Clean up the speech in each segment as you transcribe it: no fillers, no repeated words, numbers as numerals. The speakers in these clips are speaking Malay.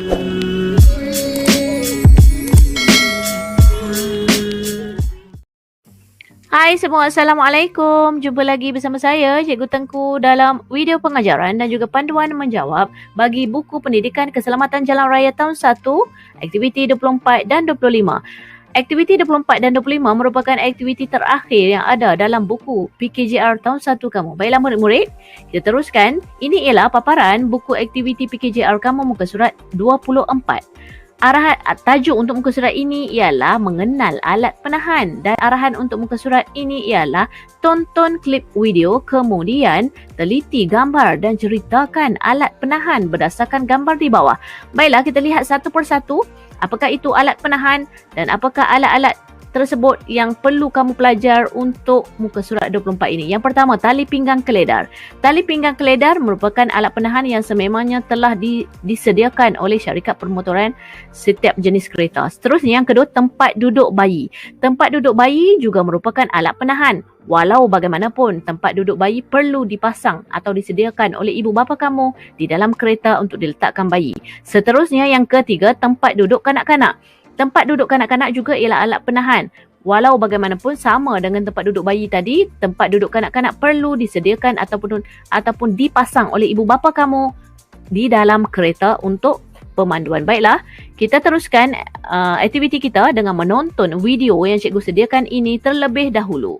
Hai semua, Assalamualaikum. Jumpa lagi bersama saya, Cikgu Tengku dalam video pengajaran dan juga panduan menjawab bagi buku Pendidikan Keselamatan Jalan Raya tahun 1, aktiviti 24 dan 25. Aktiviti 24 dan 25 merupakan aktiviti terakhir yang ada dalam buku PKJR tahun 1 kamu. Baiklah murid-murid, kita teruskan. Ini ialah paparan buku aktiviti PKJR kamu muka surat 24. Arahan tajuk untuk muka surat ini ialah mengenal alat penahan dan arahan untuk muka surat ini ialah tonton klip video kemudian teliti gambar dan ceritakan alat penahan berdasarkan gambar di bawah. Baiklah, kita lihat satu persatu apakah itu alat penahan dan apakah alat-alat tersebut yang perlu kamu pelajar untuk muka surat 24 ini. Yang pertama, tali pinggang keledar. Tali pinggang keledar merupakan alat penahan yang sememangnya telah disediakan oleh syarikat permotoran setiap jenis kereta. Seterusnya, yang kedua, tempat duduk bayi. Tempat duduk bayi juga merupakan alat penahan. Walau bagaimanapun, tempat duduk bayi perlu dipasang atau disediakan oleh ibu bapa kamu di dalam kereta untuk diletakkan bayi. Seterusnya, yang ketiga, tempat duduk kanak-kanak. Tempat duduk kanak-kanak juga ialah alat penahan. Walau bagaimanapun sama dengan tempat duduk bayi tadi, tempat duduk kanak-kanak perlu disediakan ataupun dipasang oleh ibu bapa kamu di dalam kereta untuk pemanduan. Baiklah, kita teruskan aktiviti kita dengan menonton video yang cikgu sediakan ini terlebih dahulu.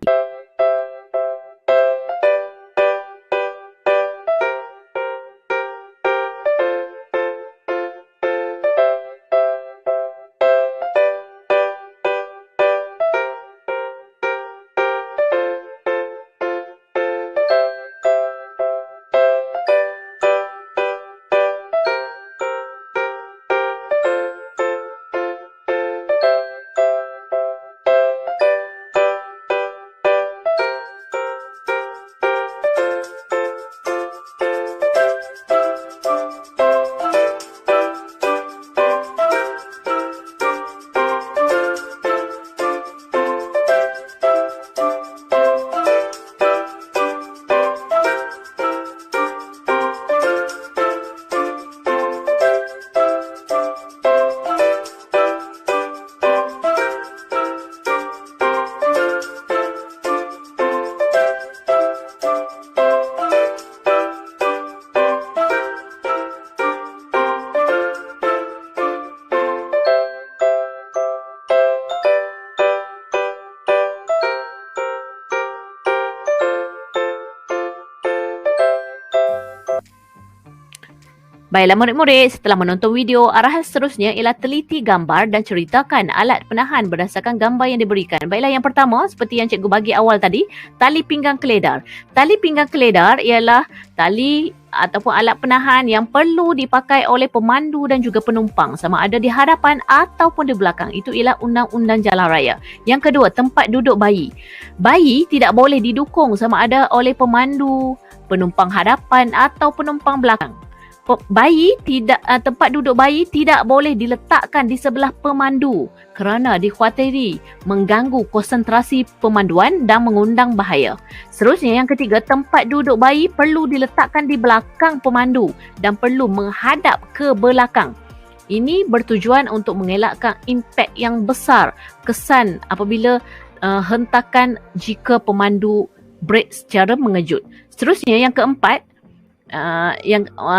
Baiklah murid-murid, setelah menonton video, arahan seterusnya ialah teliti gambar dan ceritakan alat penahan berdasarkan gambar yang diberikan. Baiklah, yang pertama, seperti yang cikgu bagi awal tadi, tali pinggang keledar. Tali pinggang keledar ialah tali ataupun alat penahan yang perlu dipakai oleh pemandu dan juga penumpang sama ada di hadapan ataupun di belakang. Itu ialah undang-undang jalan raya. Yang kedua, tempat duduk bayi. Bayi tidak boleh didukung sama ada oleh pemandu, penumpang hadapan atau penumpang belakang. Tempat duduk bayi tidak boleh diletakkan di sebelah pemandu kerana dikhawatiri mengganggu konsentrasi pemanduan dan mengundang bahaya. Seterusnya, yang ketiga, tempat duduk bayi perlu diletakkan di belakang pemandu dan perlu menghadap ke belakang. Ini bertujuan untuk mengelakkan impak yang besar kesan apabila hentakan jika pemandu brek secara mengejut. Seterusnya, yang keempat,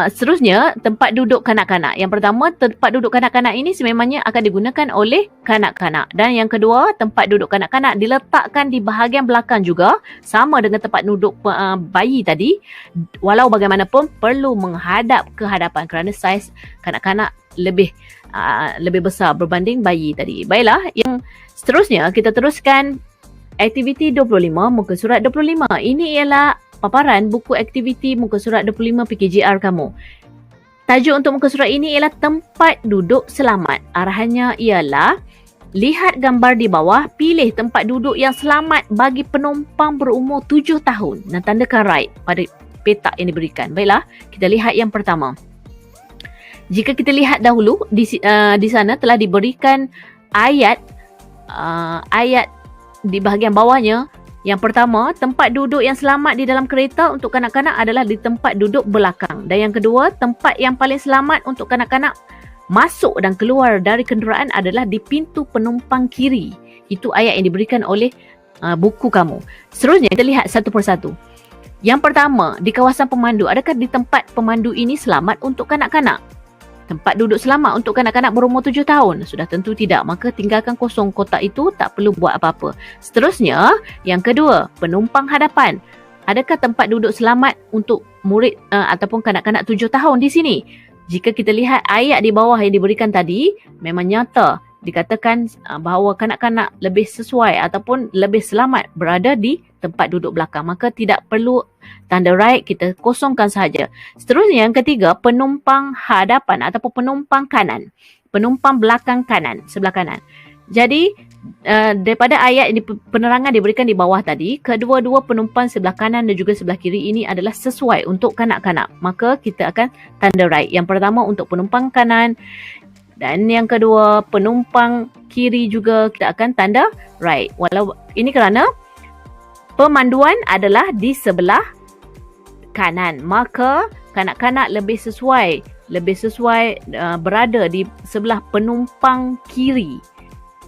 seterusnya, tempat duduk kanak-kanak. Yang pertama, tempat duduk kanak-kanak ini sememangnya akan digunakan oleh kanak-kanak. Dan yang kedua, tempat duduk kanak-kanak diletakkan di bahagian belakang juga, sama dengan tempat duduk bayi tadi. Walau bagaimanapun perlu menghadap ke hadapan kerana saiz kanak-kanak lebih besar berbanding bayi tadi. Baiklah, yang seterusnya kita teruskan aktiviti 25 muka surat 25. Ini ialah paparan buku aktiviti muka surat 25 PKJR kamu. Tajuk untuk muka surat ini ialah tempat duduk selamat. Arahannya ialah lihat gambar di bawah, pilih tempat duduk yang selamat bagi penumpang berumur 7 tahun dan tandakan right pada petak yang diberikan. Baiklah, kita lihat yang pertama. Jika kita lihat dahulu di sana telah diberikan ayat di bahagian bawahnya. Yang pertama, tempat duduk yang selamat di dalam kereta untuk kanak-kanak adalah di tempat duduk belakang. Dan yang kedua, tempat yang paling selamat untuk kanak-kanak masuk dan keluar dari kenderaan adalah di pintu penumpang kiri. Itu ayat yang diberikan oleh buku kamu. Seterusnya kita lihat satu persatu. Yang pertama, di kawasan pemandu, adakah di tempat pemandu ini selamat untuk kanak-kanak? Tempat duduk selamat untuk kanak-kanak berumur 7 tahun? Sudah tentu tidak. Maka tinggalkan kosong kotak itu, tak perlu buat apa-apa. Seterusnya, yang kedua, penumpang hadapan. Adakah tempat duduk selamat untuk murid ataupun kanak-kanak 7 tahun di sini? Jika kita lihat ayat di bawah yang diberikan tadi, memang nyata dikatakan bahawa kanak-kanak lebih sesuai ataupun lebih selamat berada di tempat duduk belakang. Maka tidak perlu tanda right, kita kosongkan sahaja. Seterusnya yang ketiga, penumpang hadapan ataupun penumpang kanan. Penumpang belakang kanan, sebelah kanan. Jadi daripada ayat penerangan diberikan di bawah tadi, kedua-dua penumpang sebelah kanan dan juga sebelah kiri ini adalah sesuai untuk kanak-kanak. Maka kita akan tanda right. Yang pertama untuk penumpang kanan dan yang kedua penumpang kiri juga kita akan tanda right. Walau ini kerana pemanduan adalah di sebelah kanan, maka kanak-kanak lebih sesuai berada di sebelah penumpang kiri.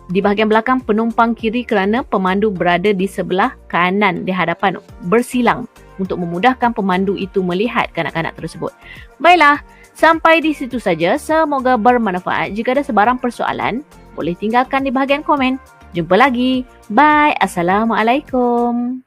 Di bahagian belakang penumpang kiri kerana pemandu berada di sebelah kanan di hadapan, bersilang untuk memudahkan pemandu itu melihat kanak-kanak tersebut. Baiklah, sampai di situ saja. Semoga bermanfaat. Jika ada sebarang persoalan, boleh tinggalkan di bahagian komen. Jumpa lagi. Bye. Assalamualaikum.